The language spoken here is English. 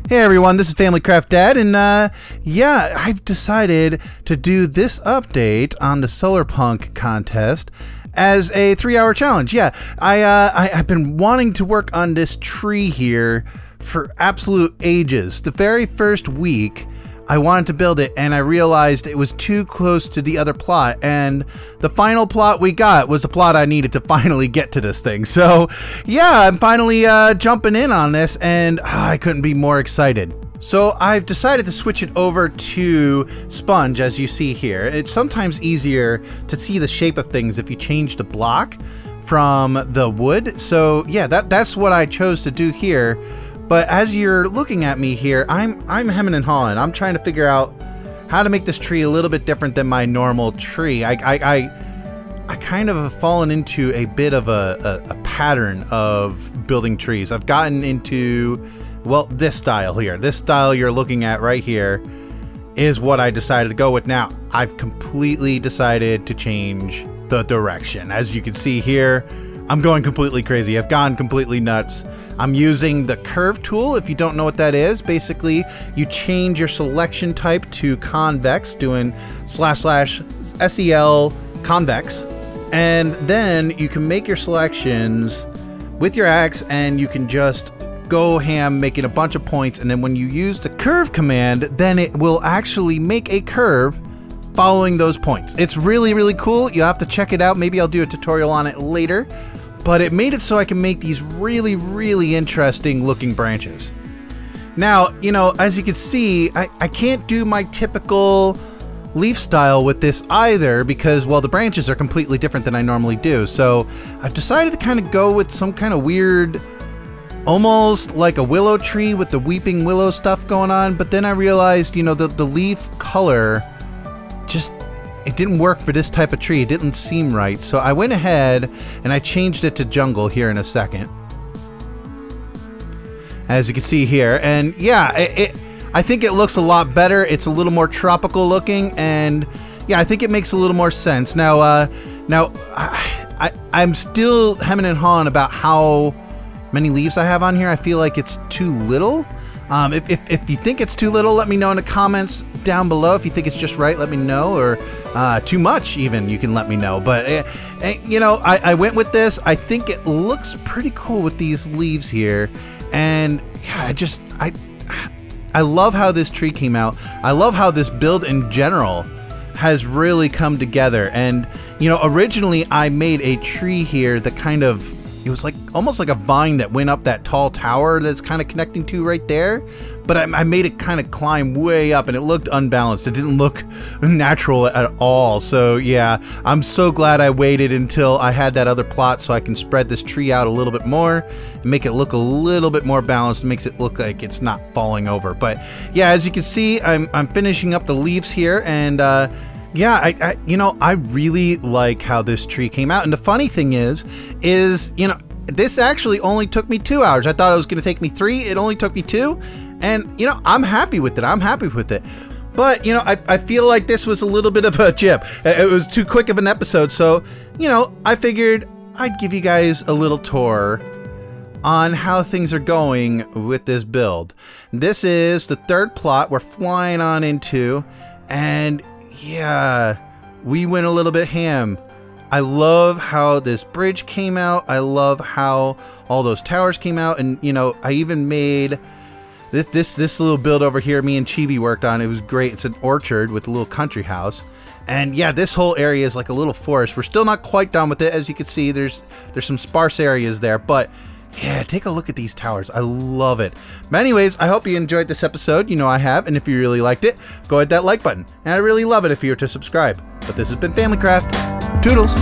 Hey everyone, this is FamilyCraft Dad, and yeah, I've decided to do this update on the Solar Punk contest as a 3-hour challenge. Yeah, I've been wanting to work on this tree here for absolute ages. The very first week, I wanted to build it, and I realized it was too close to the other plot, and the final plot we got was the plot I needed to finally get to this thing. So yeah, I'm finally jumping in on this, and I couldn't be more excited. So I've decided to switch it over to sponge, as you see here. It's sometimes easier to see the shape of things if you change the block from the wood. So yeah, that's what I chose to do here. But as you're looking at me here, I'm hemming and hawing. I'm trying to figure out how to make this tree a little bit different than my normal tree. I kind of have fallen into a bit of a pattern of building trees. I've gotten into, well, this style here. This style you're looking at right here is what I decided to go with. Now, I've completely decided to change the direction. As you can see here, I'm going completely crazy. I've gone completely nuts. I'm using the curve tool. If you don't know what that is, basically you change your selection type to convex, doing //SEL convex, and then you can make your selections with your axe, and you can just go ham making a bunch of points, and then when you use the curve command, then it will actually make a curve following those points. It's really, really cool. You have to check it out. Maybe I'll do a tutorial on it later. But it made it so I can make these really, really interesting looking branches. Now, you know, as you can see, I can't do my typical leaf style with this either because, well, the branches are completely different than I normally do. So I've decided to kind of go with some kind of weird, almost like a willow tree with the weeping willow stuff going on. But then I realized, you know, the leaf color just, it didn't work for this type of tree. It didn't seem right. So I went ahead and I changed it to jungle here in a second, as you can see here. And yeah, I think it looks a lot better. It's a little more tropical looking, and yeah, I think it makes a little more sense. Now, I'm still hemming and hawing about how many leaves I have on here. I feel like it's too little. If you think it's too little, let me know in the comments down below. If you think it's just right, let me know, or too much even, you can let me know. But you know, I went with this. I think it looks pretty cool with these leaves here, and yeah, I love how this tree came out. I love how this build in general has really come together. And you know, originally I made a tree here that kind of, it was like almost like a vine that went up that tall tower that's kind of connecting to right there. But I made it kind of climb way up, and it looked unbalanced. It didn't look natural at all. So yeah, I'm so glad I waited until I had that other plot so I can spread this tree out a little bit more and make it look a little bit more balanced. It makes it look like it's not falling over. But yeah, as you can see, I'm finishing up the leaves here, and yeah, you know, I really like how this tree came out. And the funny thing is, you know, this actually only took me 2 hours. I thought it was going to take me 3. It only took me 2. And, you know, I'm happy with it. I'm happy with it. But, you know, I feel like this was a little bit of a jip. It was too quick of an episode. So, you know, I figured I'd give you guys a little tour on how things are going with this build. This is the third plot we're flying on into. And yeah, we went a little bit ham. I love how this bridge came out. I love how all those towers came out. And, you know, I even made this little build over here me and Chibi worked on. It was great. It's an orchard with a little country house. And yeah, this whole area is like a little forest. We're still not quite done with it. As you can see, there's some sparse areas there, but yeah, take a look at these towers. I love it. But anyways, I hope you enjoyed this episode. You know I have. And if you really liked it, go hit that like button. And I'd really love it if you were to subscribe. But this has been FamilyCraft. Toodles.